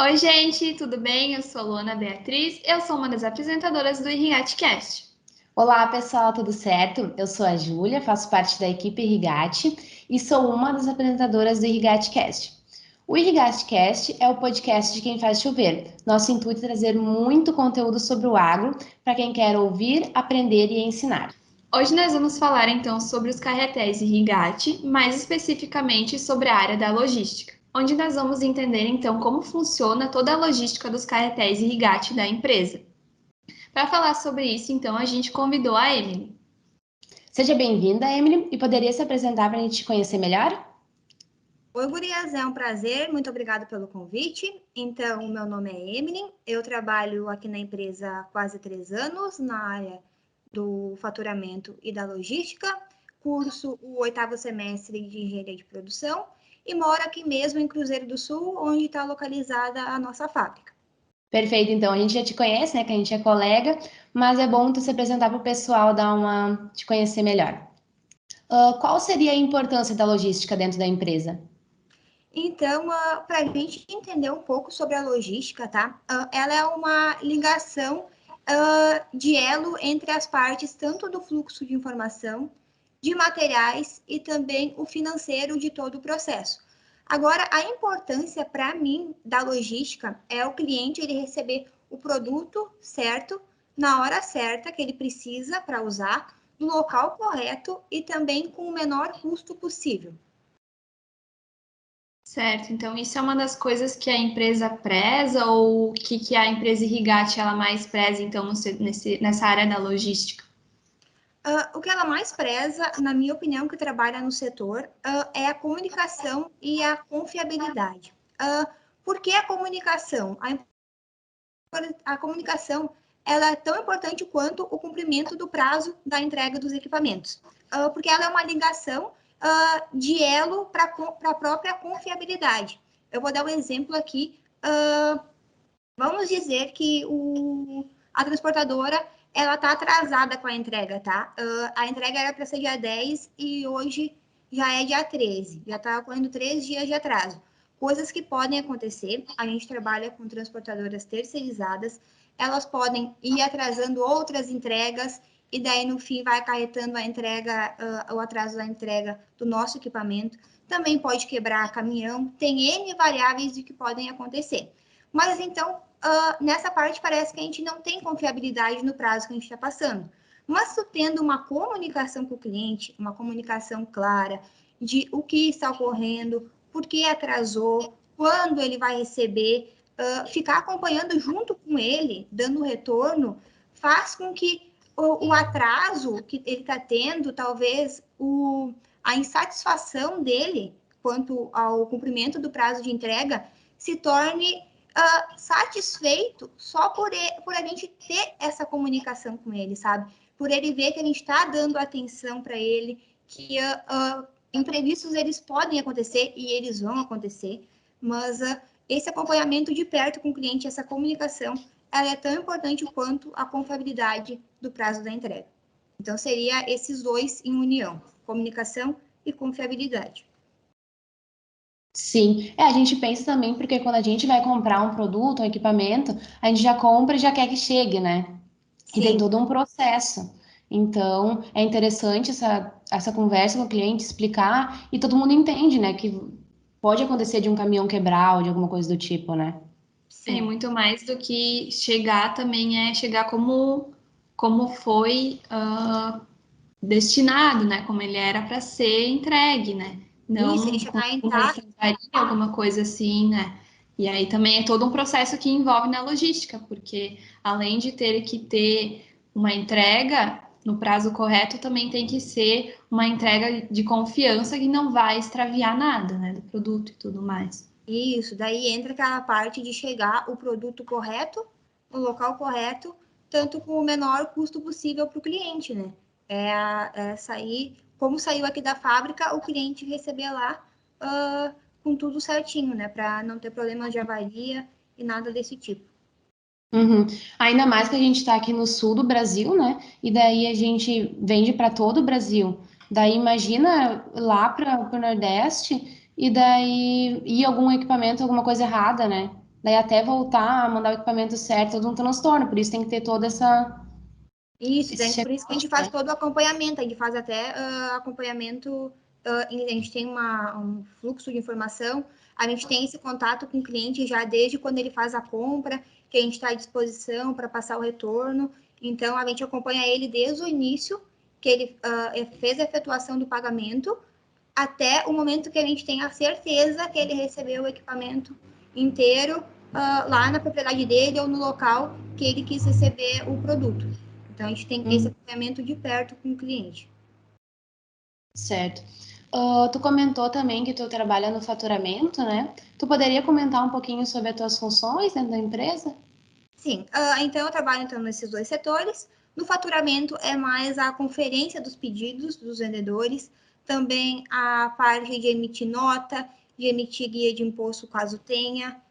Oi, gente, tudo bem? Eu sou a Luana Beatriz, eu sou uma das apresentadoras do IrrigateCast. Olá, pessoal, tudo certo? Eu sou a Júlia, faço parte da equipe Irrigate e sou uma das apresentadoras do IrrigateCast. O IrrigateCast é o podcast de quem faz chover. Nosso intuito é trazer muito conteúdo sobre o agro para quem quer ouvir, aprender e ensinar. Hoje nós vamos falar então sobre os carretéis Irrigate, mais especificamente sobre a área da logística, onde nós vamos entender então como funciona toda a logística dos carretéis Irrigate da empresa. Para falar sobre isso, então, a gente convidou a Emily. Seja bem-vinda, Emily, e poderia se apresentar para a gente te conhecer melhor? Oi, gurias, é um prazer, muito obrigada pelo convite. Então, meu nome é Emily, eu trabalho aqui na empresa há quase 3 anos, na área do faturamento e da logística, curso o 8º semestre de engenharia de produção e moro aqui mesmo em Cruzeiro do Sul, onde está localizada a nossa fábrica. Perfeito, então a gente já te conhece, né? Que a gente é colega, mas é bom tu se apresentar para o pessoal te conhecer melhor. Qual seria a importância da logística dentro da empresa? Então, para a gente entender um pouco sobre a logística, tá? Ela é uma ligação de elo entre as partes, tanto do fluxo de informação, de materiais e também o financeiro de todo o processo. Agora, a importância para mim da logística é o cliente ele receber o produto certo, na hora certa que ele precisa para usar, no local correto e também com o menor custo possível. Certo, então isso é uma das coisas que a empresa preza ou o que a empresa Irrigate ela mais preza então nessa área da logística? O que ela mais preza, na minha opinião, que trabalha no setor, é a comunicação e a confiabilidade. Por que a comunicação? A comunicação ela é tão importante quanto o cumprimento do prazo da entrega dos equipamentos, porque ela é uma ligação de elo para a própria confiabilidade. Eu vou dar um exemplo aqui. Vamos dizer que a transportadora ela está atrasada com a entrega, tá? A entrega era para ser dia 10 e hoje já é dia 13. Já está ocorrendo 3 dias de atraso. Coisas que podem acontecer. A gente trabalha com transportadoras terceirizadas. Elas podem ir atrasando outras entregas e daí no fim vai acarretando a entrega, o atraso da entrega do nosso equipamento. Também pode quebrar caminhão. Tem N variáveis de que podem acontecer. Mas então, nessa parte parece que a gente não tem confiabilidade no prazo que a gente está passando. Mas tu tendo uma comunicação com o cliente, uma comunicação clara de o que está ocorrendo, por que atrasou, quando ele vai receber, ficar acompanhando junto com ele, dando retorno, faz com que o atraso que ele está tendo, talvez a insatisfação dele quanto ao cumprimento do prazo de entrega, se torne satisfeito só por a gente ter essa comunicação com ele, sabe? Por ele ver que a gente está dando atenção para ele, que imprevistos eles podem acontecer e eles vão acontecer, mas esse acompanhamento de perto com o cliente, essa comunicação, ela é tão importante quanto a confiabilidade do prazo da entrega. Então, seria esses dois em união, comunicação e confiabilidade. Sim, a gente pensa também porque quando a gente vai comprar um produto, um equipamento, a gente já compra e já quer que chegue, né? E tem Sim. todo um processo. Então, é interessante essa conversa com o cliente, explicar, e todo mundo entende, né? Que pode acontecer de um caminhão quebrar ou de alguma coisa do tipo, né? É Sim. muito mais do que chegar também é chegar como foi destinado, né? Como ele era para ser entregue, né? Isso, ele Não com chegar uma intacto. avaria, alguma coisa assim, né? E aí também é todo um processo que envolve na logística, porque além de ter que ter uma entrega no prazo correto, também tem que ser uma entrega de confiança que não vai extraviar nada, né, do produto e tudo mais. Isso, daí entra aquela parte de chegar o produto correto, no local correto, tanto com o menor custo possível para o cliente, né? Sair, como saiu aqui da fábrica, o cliente receber lá com tudo certinho, né? Para não ter problemas de avaria e nada desse tipo. Uhum. Ainda mais que a gente está aqui no sul do Brasil, né? E daí a gente vende para todo o Brasil. Daí imagina lá para o Nordeste e daí ir algum equipamento, alguma coisa errada, né? daí até voltar a mandar o equipamento certo, todo um transtorno, por isso tem que ter toda essa... Isso, por isso que a gente faz né? todo o acompanhamento, a gente faz até acompanhamento, a gente tem um fluxo de informação, a gente tem esse contato com o cliente já desde quando ele faz a compra, que a gente está à disposição para passar o retorno, então a gente acompanha ele desde o início, que ele fez a efetuação do pagamento, até o momento que a gente tem a certeza que ele recebeu o equipamento inteiro lá na propriedade dele ou no local que ele quis receber o produto. Então, a gente tem esse acompanhamento de perto com o cliente. Certo. Tu comentou também que tu trabalha no faturamento, né? Tu poderia comentar um pouquinho sobre as tuas funções dentro da empresa? Sim, então eu trabalho então, nesses dois setores. No faturamento é mais a conferência dos pedidos dos vendedores, também a parte de emitir nota, de emitir guia de imposto caso tenha,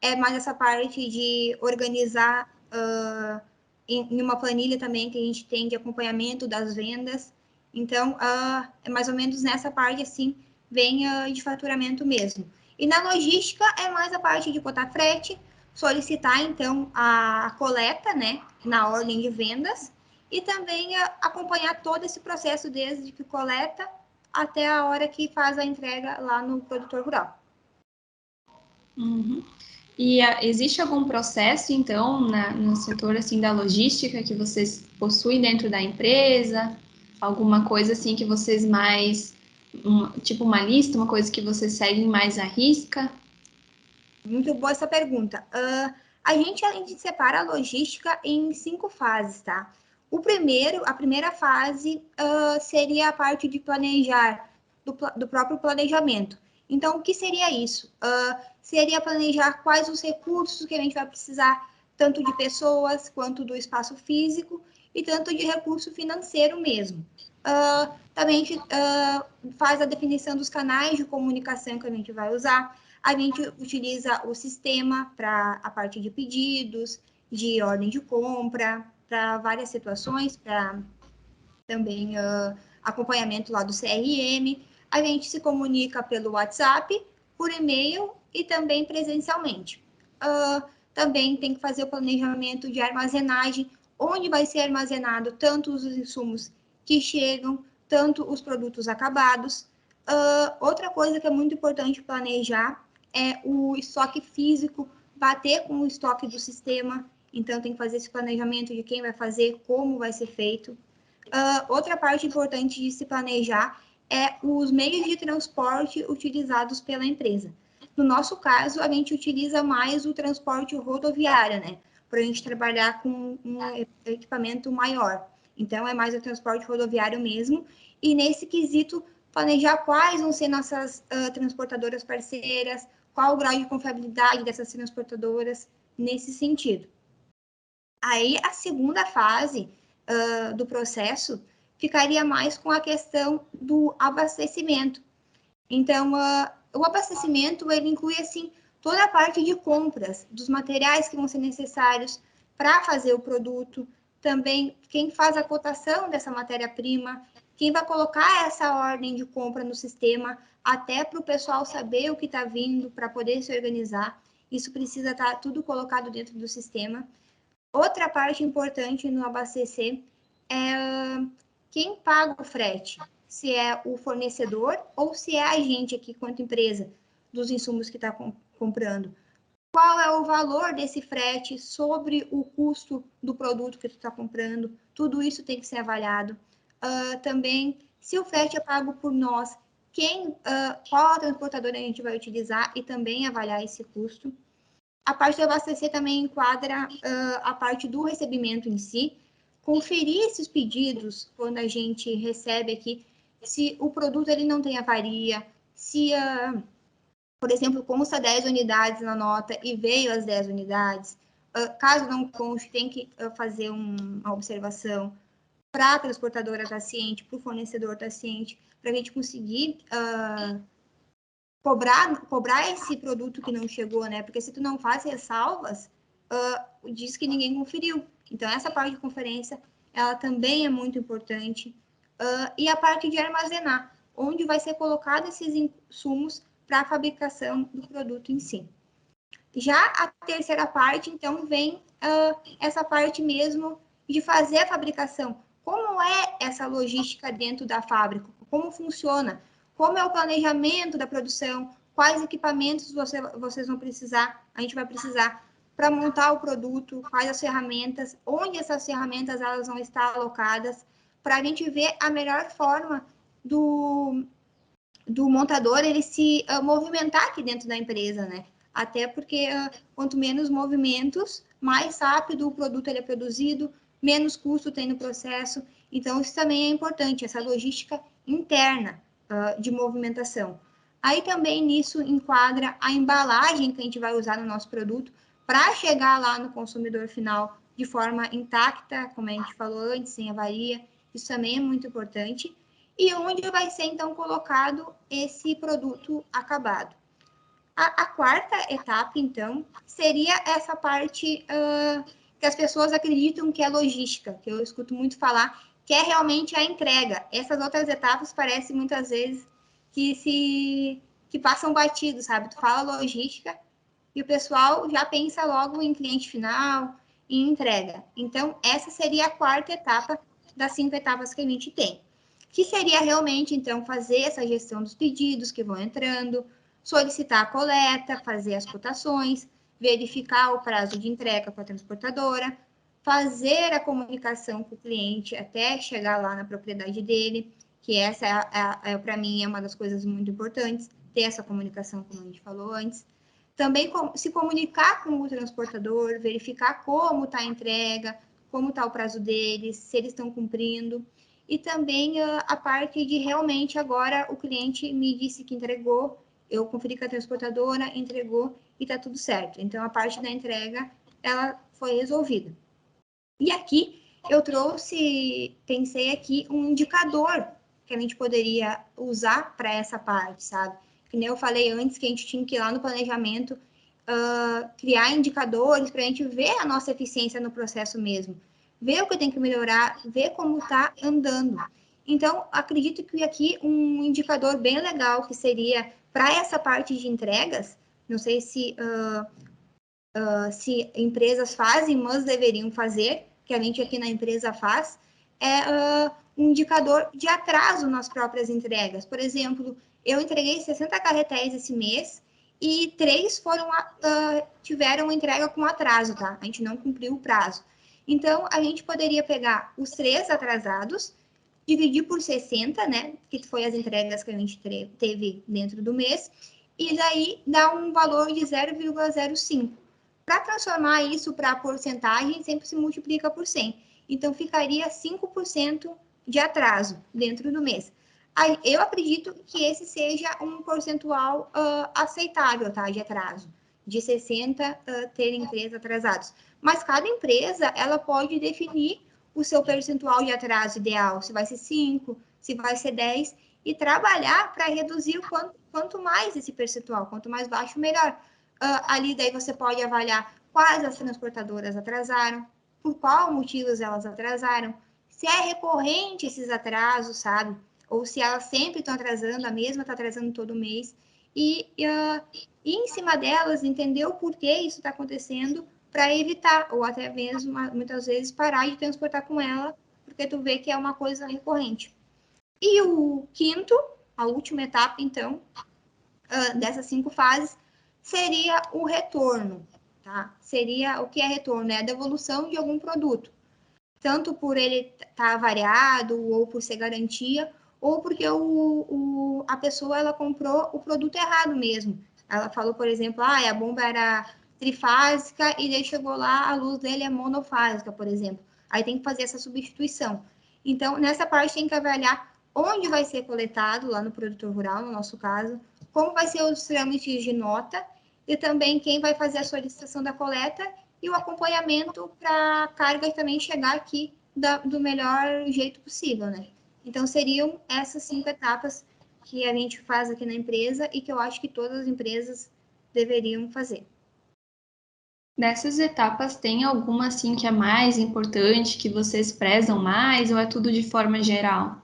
é mais essa parte de organizar em uma planilha também que a gente tem de acompanhamento das vendas. Então, é mais ou menos nessa parte, assim, vem de faturamento mesmo. E na logística é mais a parte de cotar frete, solicitar, então, a coleta, né, na ordem de vendas, e também acompanhar todo esse processo desde que coleta até a hora que faz a entrega lá no produtor rural. Uhum. E existe algum processo, então, no setor assim da logística que vocês possuem dentro da empresa? Alguma coisa assim que vocês mais, tipo uma lista, uma coisa que vocês seguem mais à risca? Muito boa essa pergunta. A gente separa a logística em 5 fases, tá? A primeira fase seria a parte de planejar, do próprio planejamento. Então, o que seria isso? Seria planejar quais os recursos que a gente vai precisar, tanto de pessoas quanto do espaço físico e tanto de recurso financeiro mesmo. Também a gente faz a definição dos canais de comunicação que a gente vai usar. A gente utiliza o sistema para a parte de pedidos, de ordem de compra, para várias situações, para também acompanhamento lá do CRM. A gente se comunica pelo WhatsApp, por e-mail e também presencialmente. Também tem que fazer o planejamento de armazenagem, onde vai ser armazenado tanto os insumos que chegam, tanto os produtos acabados. Outra coisa que é muito importante planejar é o estoque físico, bater com o estoque do sistema. Então, tem que fazer esse planejamento de quem vai fazer, como vai ser feito. Outra parte importante de se planejar é os meios de transporte utilizados pela empresa. No nosso caso, a gente utiliza mais o transporte rodoviário, né? Para a gente trabalhar com um equipamento maior. Então, é mais o transporte rodoviário mesmo. E nesse quesito, planejar quais vão ser nossas transportadoras parceiras, qual o grau de confiabilidade dessas transportadoras nesse sentido. Aí, a segunda fase do processo ficaria mais com a questão do abastecimento. Então, o abastecimento, ele inclui, assim, toda a parte de compras, dos materiais que vão ser necessários para fazer o produto, também quem faz a cotação dessa matéria-prima, quem vai colocar essa ordem de compra no sistema, até para o pessoal saber o que está vindo, para poder se organizar. Isso precisa estar tudo colocado dentro do sistema. Outra parte importante no abastecer é quem paga o frete, se é o fornecedor ou se é a gente aqui, quanto empresa, dos insumos que está comprando. Qual é o valor desse frete sobre o custo do produto que tu está comprando? Tudo isso tem que ser avaliado. Também, se o frete é pago por nós, qual a transportadora a gente vai utilizar e também avaliar esse custo. A parte do abastecer também enquadra a parte do recebimento em si, conferir esses pedidos quando a gente recebe aqui, se o produto ele não tem avaria, se, por exemplo, consta 10 unidades na nota e veio as 10 unidades, caso não conste, tem que fazer uma observação para a transportadora estar ciente, para o fornecedor estar ciente, para a gente conseguir cobrar esse produto que não chegou, né? Porque se tu não faz ressalvas, diz que ninguém conferiu. Então, essa parte de conferência, ela também é muito importante. E a parte de armazenar, onde vai ser colocado esses insumos para a fabricação do produto em si. Já a terceira parte, então, vem essa parte mesmo de fazer a fabricação. Como é essa logística dentro da fábrica? Como funciona? Como é o planejamento da produção? Quais equipamentos vocês vão precisar? A gente vai precisar para montar o produto, quais as ferramentas, onde essas ferramentas elas vão estar alocadas, para a gente ver a melhor forma do montador ele se movimentar aqui dentro da empresa, né? Até porque quanto menos movimentos, mais rápido o produto ele é produzido, menos custo tem no processo. Então, isso também é importante, essa logística interna de movimentação. Aí também nisso enquadra a embalagem que a gente vai usar no nosso produto para chegar lá no consumidor final de forma intacta, como a gente falou antes, sem avaria. Isso também é muito importante. E onde vai ser, então, colocado esse produto acabado. A quarta etapa, então, seria essa parte que as pessoas acreditam que é logística, que eu escuto muito falar, que é realmente a entrega. Essas outras etapas parecem muitas vezes que passam batido, sabe? Tu fala logística e o pessoal já pensa logo em cliente final, em entrega. Então, essa seria a quarta etapa das 5 etapas que a gente tem. Que seria realmente, então, fazer essa gestão dos pedidos que vão entrando, solicitar a coleta, fazer as cotações, verificar o prazo de entrega com a transportadora, fazer a comunicação com o cliente até chegar lá na propriedade dele, que essa, para mim, é uma das coisas muito importantes, ter essa comunicação, como a gente falou antes. Também se comunicar com o transportador, verificar como está a entrega, como está o prazo deles, se eles estão cumprindo. E também a parte de realmente agora o cliente me disse que entregou, eu conferi com a transportadora, entregou e está tudo certo. Então, a parte da entrega, ela foi resolvida. E aqui, eu pensei aqui um indicador que a gente poderia usar para essa parte, sabe? Que nem eu falei antes, que a gente tinha que ir lá no planejamento, criar indicadores para a gente ver a nossa eficiência no processo mesmo. Ver o que tem que melhorar, ver como está andando. Então, acredito que aqui um indicador bem legal que seria para essa parte de entregas, não sei se empresas fazem, mas deveriam fazer, que a gente aqui na empresa faz, é um indicador de atraso nas próprias entregas. Por exemplo, eu entreguei 60 carretéis esse mês e 3 tiveram entrega com atraso, tá? A gente não cumpriu o prazo. Então, a gente poderia pegar os 3 atrasados, dividir por 60, né? Que foi as entregas que a gente teve dentro do mês, e daí dá um valor de 0,05. Para transformar isso para a porcentagem, sempre se multiplica por 100. Então, ficaria 5% de atraso dentro do mês. Aí, eu acredito que esse seja um percentual aceitável, tá, de atraso, de 60 terem 3 atrasados. Mas cada empresa, ela pode definir o seu percentual de atraso ideal, se vai ser 5, se vai ser 10, e trabalhar para reduzir quanto mais esse percentual, quanto mais baixo, melhor. Ali daí você pode avaliar quais as transportadoras atrasaram, por qual motivos elas atrasaram, se é recorrente esses atrasos, sabe? Ou se elas sempre estão atrasando, a mesma está atrasando todo mês. E em cima delas, entender o porquê isso está acontecendo para evitar, ou até mesmo, muitas vezes, parar de transportar com ela, porque tu vê que é uma coisa recorrente. E o quinto, a última etapa, então, dessas 5 fases, seria o retorno, tá? Seria o que é retorno? É a devolução de algum produto, tanto por ele estar variado, ou por ser garantia, ou porque a pessoa ela comprou o produto errado mesmo. Ela falou, por exemplo, a bomba era trifásica e daí chegou lá, a luz dele é monofásica, por exemplo. Aí tem que fazer essa substituição. Então, nessa parte tem que avaliar onde vai ser coletado, lá no produtor rural, no nosso caso, como vai ser os trâmites de nota e também quem vai fazer a solicitação da coleta e o acompanhamento para a carga também chegar aqui do melhor jeito possível, né? Então, seriam essas 5 etapas que a gente faz aqui na empresa e que eu acho que todas as empresas deveriam fazer. Dessas etapas, tem alguma assim que é mais importante, que vocês prezam mais, ou é tudo de forma geral?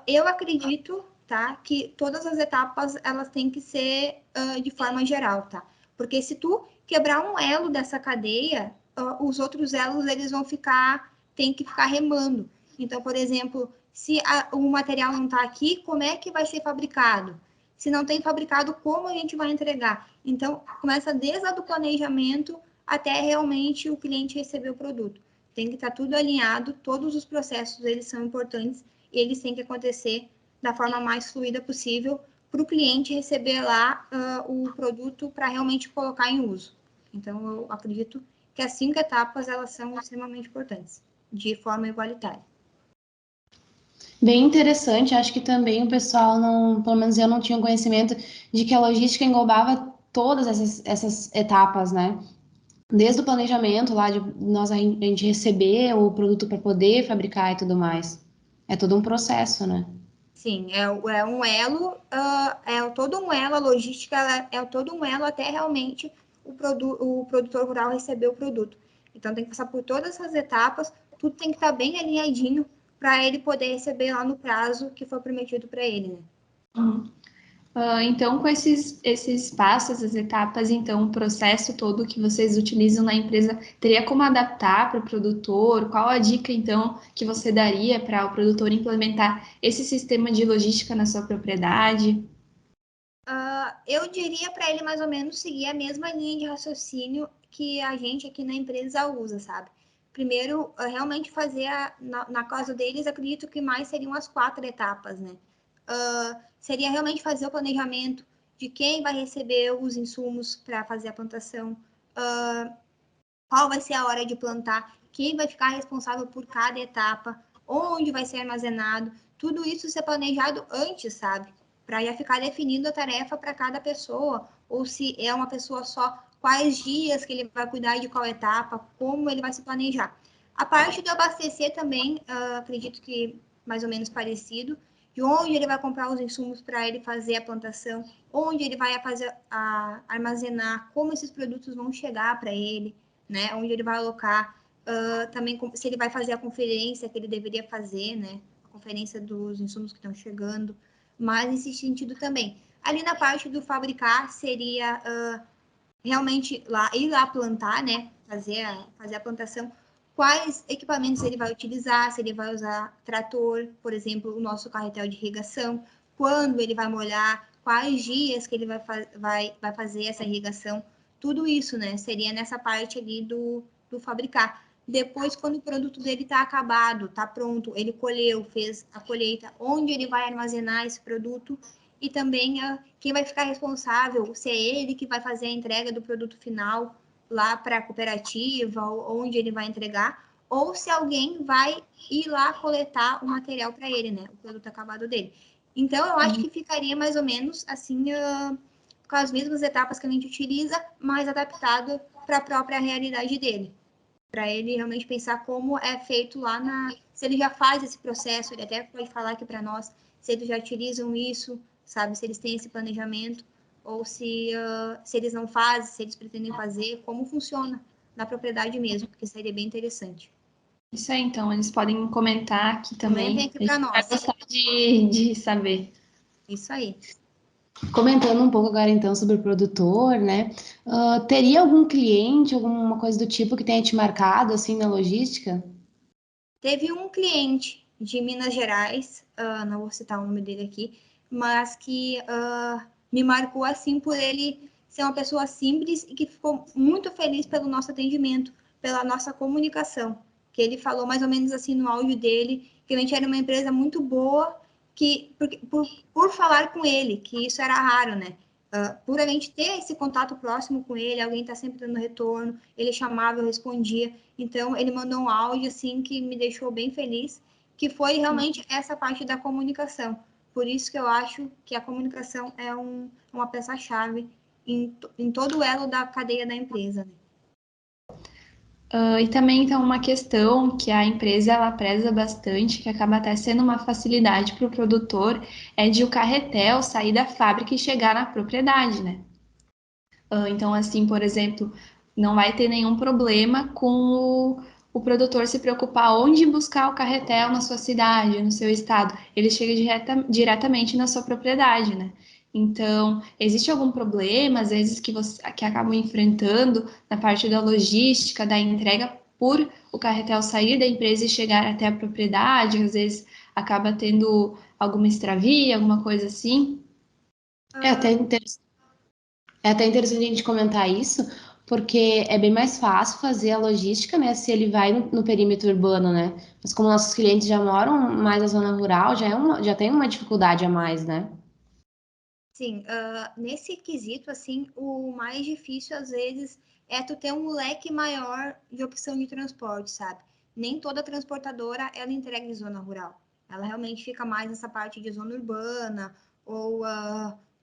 Eu acredito, tá, que todas as etapas elas têm que ser de forma geral, tá? Porque se tu quebrar um elo dessa cadeia, os outros elos eles tem que ficar remando. Então, por exemplo, se o material não está aqui, como é que vai ser fabricado? Se não tem fabricado, como a gente vai entregar? Então, começa desde o planejamento até realmente o cliente receber o produto. Tem que estar tudo alinhado, todos os processos eles são importantes e eles têm que acontecer da forma mais fluida possível para o cliente receber lá o produto para realmente colocar em uso. Então, eu acredito que as 5 etapas elas são extremamente importantes, de forma igualitária. Bem interessante, acho que também o pessoal não, pelo menos eu não tinha conhecimento de que a logística englobava todas essas etapas, né? Desde o planejamento lá de a gente receber o produto para poder fabricar e tudo mais. É todo um processo, né? Sim, é um elo, todo um elo, a logística é todo um elo até realmente o produtor rural receber o produto. Então tem que passar por todas essas etapas, tudo tem que estar bem alinhadinho para ele poder receber lá no prazo que foi prometido para ele, né? Então, com esses passos, as etapas, então, o processo todo que vocês utilizam na empresa, teria como adaptar para o produtor? Qual a dica, então, que você daria para o produtor implementar esse sistema de logística na sua propriedade? Eu diria para ele mais ou menos seguir a mesma linha de raciocínio que a gente aqui na empresa usa, sabe? Primeiro, realmente fazer, na casa deles, acredito que mais seriam as 4 etapas, né? Seria realmente fazer o planejamento de quem vai receber os insumos para fazer a plantação, qual vai ser a hora de plantar, quem vai ficar responsável por cada etapa, onde vai ser armazenado, tudo isso ser planejado antes, sabe? Para já ficar definindo a tarefa para cada pessoa, ou se é uma pessoa só, quais dias que ele vai cuidar de qual etapa, como ele vai se planejar. A parte do abastecer também, acredito que mais ou menos parecido, de onde ele vai comprar os insumos para ele fazer a plantação, onde ele vai armazenar, como esses produtos vão chegar para ele, né? Onde ele vai alocar, também se ele vai fazer a conferência que ele deveria fazer, né? A conferência dos insumos que estão chegando, mas nesse sentido também. Ali na parte do fabricar seria realmente ir lá plantar, né? Fazer a plantação. Quais equipamentos ele vai utilizar, se ele vai usar trator, por exemplo, o nosso carretel de irrigação, quando ele vai molhar, quais dias que ele vai fazer essa irrigação, tudo isso, né? Seria nessa parte ali do fabricar. Depois, quando o produto dele está acabado, está pronto, ele colheu, fez a colheita, onde ele vai armazenar esse produto e também quem vai ficar responsável, se é ele que vai fazer a entrega do produto final lá para a cooperativa, onde ele vai entregar, ou se alguém vai ir lá coletar o material para ele, né? O produto acabado dele. Então, eu acho que ficaria mais ou menos assim, com as mesmas etapas que a gente utiliza, mas adaptado para a própria realidade dele. Para ele realmente pensar como é feito lá se ele já faz esse processo, ele até pode falar aqui para nós, se eles já utilizam isso, sabe? Se eles têm esse planejamento, ou se eles não fazem, se eles pretendem fazer, como funciona na propriedade mesmo, porque seria bem interessante. Isso aí, então, eles podem comentar aqui também. Comentem aqui para nós. Vai gostar de saber. Isso aí. Comentando um pouco agora então sobre o produtor, né? Teria algum cliente, alguma coisa do tipo que tenha te marcado assim na logística? Teve um cliente de Minas Gerais, não vou citar o nome dele aqui, mas que me marcou assim por ele ser uma pessoa simples e que ficou muito feliz pelo nosso atendimento, pela nossa comunicação. Que ele falou mais ou menos assim no áudio dele, que a gente era uma empresa muito boa, que por falar com ele, que isso era raro, né? Por a gente ter esse contato próximo com ele, alguém está sempre dando retorno, ele chamava, eu respondia. Então, ele mandou um áudio, assim, que me deixou bem feliz, que foi realmente essa parte da comunicação. Por isso que eu acho que a comunicação é uma peça-chave em todo o elo da cadeia da empresa, né? E também, então, uma questão que a empresa ela preza bastante, que acaba até sendo uma facilidade para o produtor, é de o carretel sair da fábrica e chegar na propriedade, né? Então, assim, por exemplo, não vai ter nenhum problema com o produtor se preocupar onde buscar o carretel na sua cidade, no seu estado. Ele chega diretamente na sua propriedade, né? Então, existe algum problema, às vezes, que acabam enfrentando na parte da logística, da entrega, por o carretel sair da empresa e chegar até a propriedade? Às vezes, acaba tendo alguma extravia, alguma coisa assim? É até, é até interessante a gente comentar isso, porque é bem mais fácil fazer a logística, né, se ele vai no perímetro urbano, né? Mas como nossos clientes já moram mais na zona rural, já tem uma dificuldade a mais, né? Sim, nesse quesito, assim, o mais difícil, às vezes, é tu ter um leque maior de opção de transporte, sabe? Nem toda transportadora, ela entrega em zona rural. Ela realmente fica mais nessa parte de zona urbana, ou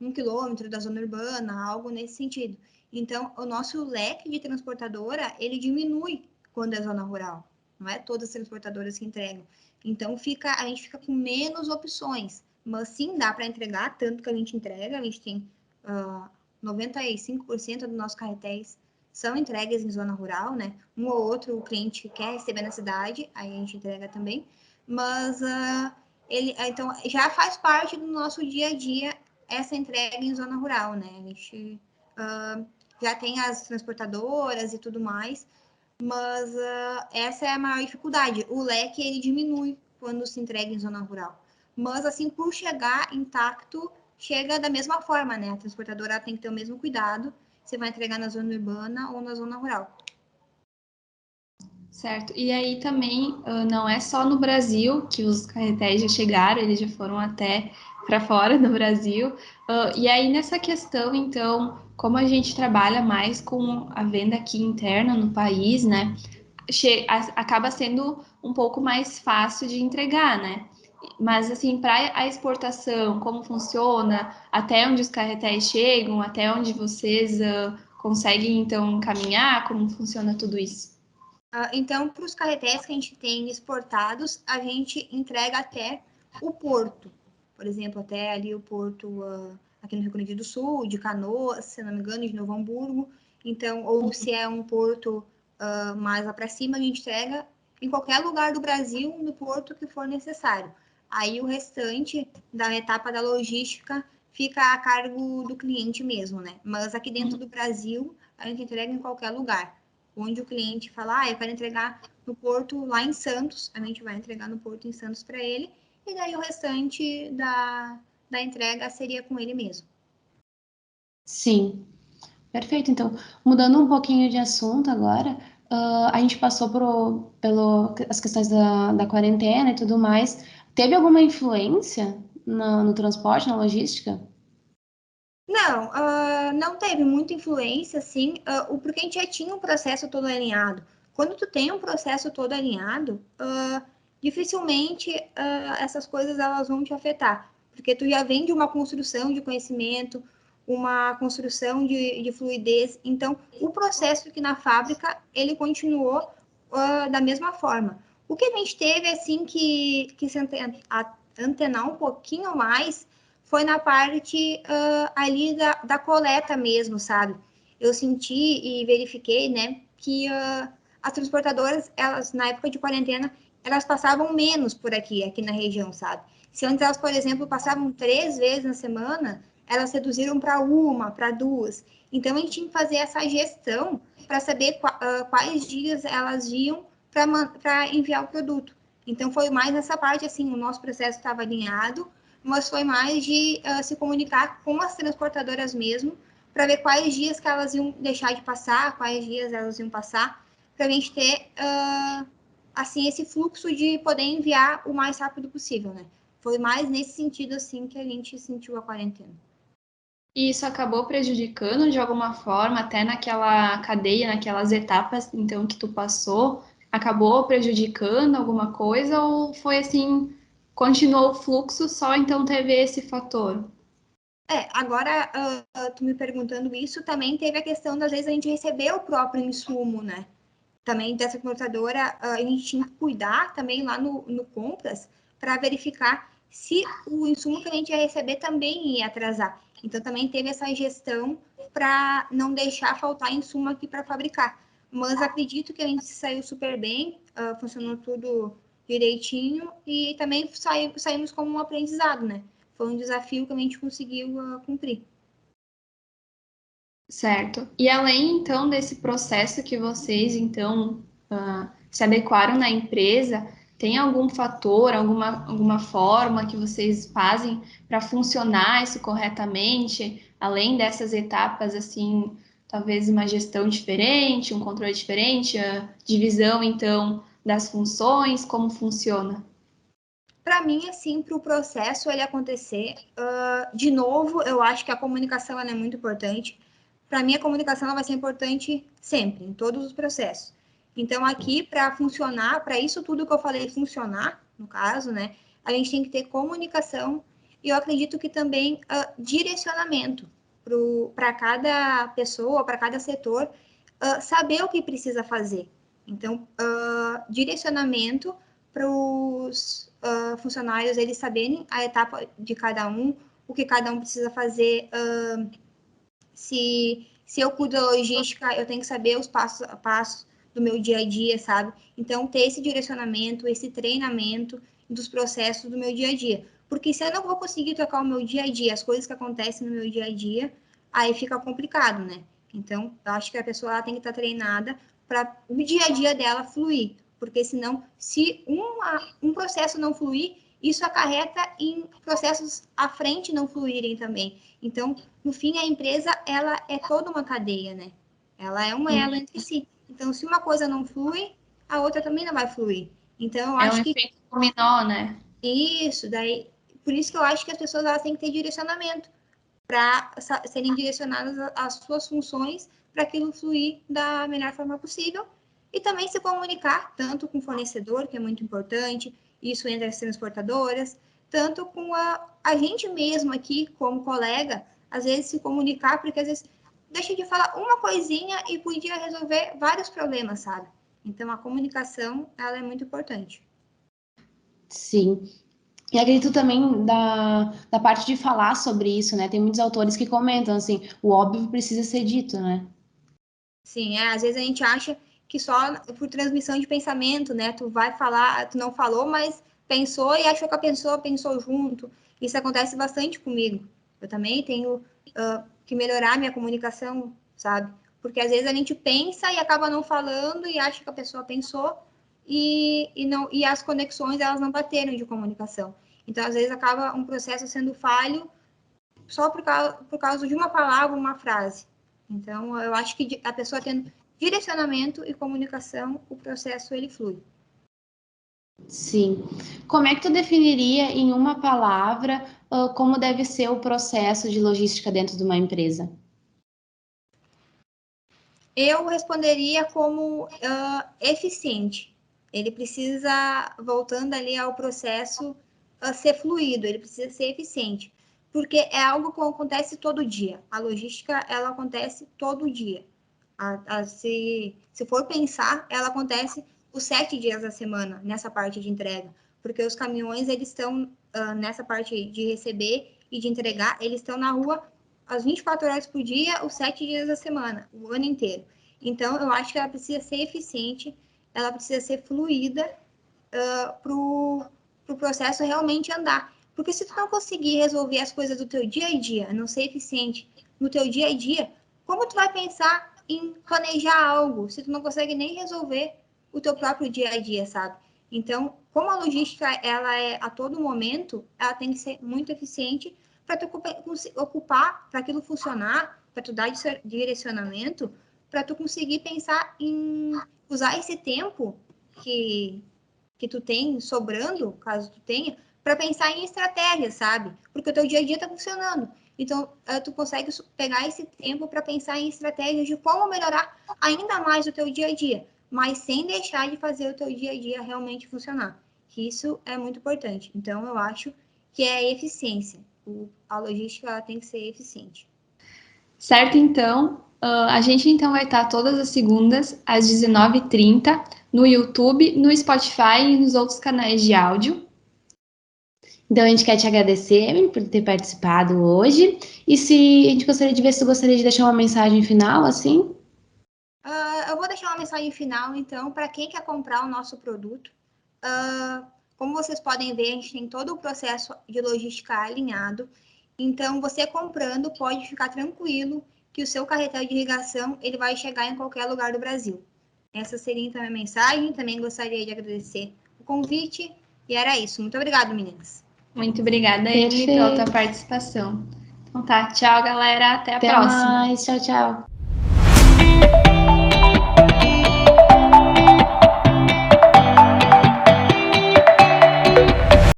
1 quilômetro da zona urbana, algo nesse sentido. Então, o nosso leque de transportadora, ele diminui quando é zona rural. Não é todas as transportadoras que entregam. Então, a gente fica com menos opções. Mas sim, dá para entregar, tanto que a gente entrega, a gente tem 95% dos nossos carretéis são entregues em zona rural, né? Um ou outro o cliente quer receber na cidade, aí a gente entrega também. Mas então já faz parte do nosso dia a dia essa entrega em zona rural, né? A gente já tem as transportadoras e tudo mais, mas essa é a maior dificuldade. O leque ele diminui quando se entrega em zona rural. Mas, assim, por chegar intacto, chega da mesma forma, né? A transportadora tem que ter o mesmo cuidado se vai entregar na zona urbana ou na zona rural. Certo. E aí também não é só no Brasil que os carretéis já chegaram, eles já foram até para fora do Brasil. E aí nessa questão, então, como a gente trabalha mais com a venda aqui interna no país, né? Acaba sendo um pouco mais fácil de entregar, né? Mas assim, para a exportação, como funciona, até onde os carretéis chegam, até onde vocês conseguem então caminhar, como funciona tudo isso? Então, para os carretéis que a gente tem exportados, a gente entrega até o porto. Por exemplo, até ali o porto aqui no Rio Grande do Sul, de Canoas, se não me engano, de Novo Hamburgo. Então, ou se é um porto mais lá para cima, a gente entrega em qualquer lugar do Brasil, no porto que for necessário. Aí o restante da etapa da logística fica a cargo do cliente mesmo, né? Mas aqui dentro do Brasil, a gente entrega em qualquer lugar. Onde o cliente fala, eu quero entregar no porto lá em Santos, a gente vai entregar no porto em Santos para ele, e daí o restante da entrega seria com ele mesmo. Sim, perfeito. Então, mudando um pouquinho de assunto agora, a gente passou pelo as questões da quarentena e tudo mais. Teve alguma influência no transporte, na logística? Não, não teve muita influência, assim, porque a gente já tinha um processo todo alinhado. Quando tu tem um processo todo alinhado, dificilmente essas coisas elas vão te afetar, porque tu já vem de uma construção de conhecimento, uma construção de fluidez. Então, o processo aqui na fábrica, ele continuou da mesma forma. O que a gente teve, assim, que se antenar um pouquinho mais foi na parte ali da coleta mesmo, sabe? Eu senti e verifiquei, né, que as transportadoras, elas, na época de quarentena, elas passavam menos por aqui na região, sabe? Se antes elas, por exemplo, passavam 3 vezes na semana, elas reduziram para 1, para 2. Então, a gente tinha que fazer essa gestão para saber quais dias elas iam para enviar o produto. Então, foi mais nessa parte, assim, o nosso processo estava alinhado, mas foi mais de se comunicar com as transportadoras mesmo, para ver quais dias que elas iam deixar de passar, quais dias elas iam passar, para a gente ter assim esse fluxo de poder enviar o mais rápido possível, né? Foi mais nesse sentido assim que a gente sentiu a quarentena. E isso acabou prejudicando de alguma forma, até naquela cadeia, naquelas etapas, então, que tu passou, acabou prejudicando alguma coisa ou foi assim, continuou o fluxo, só então teve esse fator? Agora, tu me perguntando isso, também teve a questão das vezes a gente receber o próprio insumo, né? Também dessa transportadora, a gente tinha que cuidar também lá no compras para verificar se o insumo que a gente ia receber também ia atrasar. Então, também teve essa gestão para não deixar faltar insumo aqui para fabricar. Mas acredito que a gente saiu super bem, funcionou tudo direitinho e também saímos como um aprendizado, né? foi um desafio que a gente conseguiu cumprir. Certo. E além, então, desse processo que vocês, então, se adequaram na empresa, tem algum fator, alguma forma que vocês fazem para funcionar isso corretamente, além dessas etapas, assim, talvez uma gestão diferente, um controle diferente, a divisão, então, das funções, como funciona? Para mim, assim, para o processo ele acontecer, de novo, eu acho que a comunicação ela é muito importante. Para mim, a comunicação ela vai ser importante sempre, em todos os processos. Então, aqui, para funcionar, para isso tudo que eu falei funcionar, no caso, né, a gente tem que ter comunicação e eu acredito que também direcionamento para cada pessoa, para cada setor, saber o que precisa fazer. Então, direcionamento para os funcionários eles saberem a etapa de cada um, o que cada um precisa fazer. Se eu cuido da logística, eu tenho que saber os passos a passos do meu dia a dia, sabe? Então, ter esse direcionamento, esse treinamento dos processos do meu dia a dia. Porque se eu não vou conseguir tocar o meu dia a dia, as coisas que acontecem no meu dia a dia, aí fica complicado, né? Então, eu acho que a pessoa ela tem que estar treinada para o dia a dia dela fluir. Porque senão, se um processo não fluir, isso acarreta em processos à frente não fluírem também. Então, no fim, a empresa, ela é toda uma cadeia, né? Ela é uma ela entre si. Então, se uma coisa não flui, a outra também não vai fluir. Então, eu acho um efeito dominó, né? Isso, daí... Por isso que eu acho que as pessoas elas têm que ter direcionamento para serem direcionadas às suas funções para aquilo fluir da melhor forma possível e também se comunicar tanto com o fornecedor, que é muito importante, isso entre as transportadoras, tanto com a gente mesmo aqui, como colega, às vezes se comunicar, porque às vezes deixa de falar uma coisinha e podia resolver vários problemas, sabe? Então, a comunicação, ela é muito importante. Sim. E acredito também da parte de falar sobre isso, né? Tem muitos autores que comentam assim, o óbvio precisa ser dito, né? Sim, às vezes a gente acha que só por transmissão de pensamento, né? Tu vai falar, tu não falou, mas pensou e achou que a pessoa pensou junto. Isso acontece bastante comigo. Eu também tenho que melhorar minha comunicação, sabe? Porque às vezes a gente pensa e acaba não falando e acha que a pessoa pensou e as conexões elas não bateram de comunicação. Então, às vezes, acaba um processo sendo falho só por causa de uma palavra, uma frase. Então, eu acho que a pessoa tendo direcionamento e comunicação, o processo ele flui. Sim. Como é que tu definiria em uma palavra como deve ser o processo de logística dentro de uma empresa? Eu responderia como eficiente. Ele precisa, voltando ali ao processo, ser fluido, ele precisa ser eficiente. Porque é algo que acontece todo dia. A logística, ela acontece todo dia. Se for pensar, ela acontece os 7 dias da semana, nessa parte de entrega. Porque os caminhões, eles estão nessa parte de receber e de entregar, eles estão na rua as 24 horas por dia, os 7 dias da semana, o ano inteiro. Então, eu acho que ela precisa ser eficiente, ela precisa ser fluida para o processo realmente andar. Porque se tu não conseguir resolver as coisas do teu dia a dia, não ser eficiente no teu dia a dia, como tu vai pensar em planejar algo se tu não consegue nem resolver o teu próprio dia a dia, sabe? Então, como a logística ela é a todo momento, ela tem que ser muito eficiente para tu ocupar, para aquilo funcionar, para tu dar direcionamento, para tu conseguir pensar em usar esse tempo que tu tem sobrando, caso tu tenha, para pensar em estratégia, sabe? Porque o teu dia a dia está funcionando. Então, tu consegue pegar esse tempo para pensar em estratégias de como melhorar ainda mais o teu dia a dia, mas sem deixar de fazer o teu dia a dia realmente funcionar. Isso é muito importante. Então, eu acho que é eficiência. A logística ela tem que ser eficiente. Certo, então, a gente então vai estar todas as segundas às 19h30 no YouTube, no Spotify e nos outros canais de áudio. Então a gente quer te agradecer por ter participado hoje. E se a gente gostaria de ver se tu gostaria de deixar uma mensagem final, assim? Eu vou deixar uma mensagem final, então, para quem quer comprar o nosso produto. Como vocês podem ver, a gente tem todo o processo de logística alinhado. Então, você comprando, pode ficar tranquilo que o seu carretel de irrigação ele vai chegar em qualquer lugar do Brasil. Essa seria então a minha mensagem. Também gostaria de agradecer o convite. E era isso. Muito obrigada, meninas. Muito obrigada, Emily, pela tua participação. Então tá, tchau, galera. Até a próxima. Até mais. Tchau, tchau.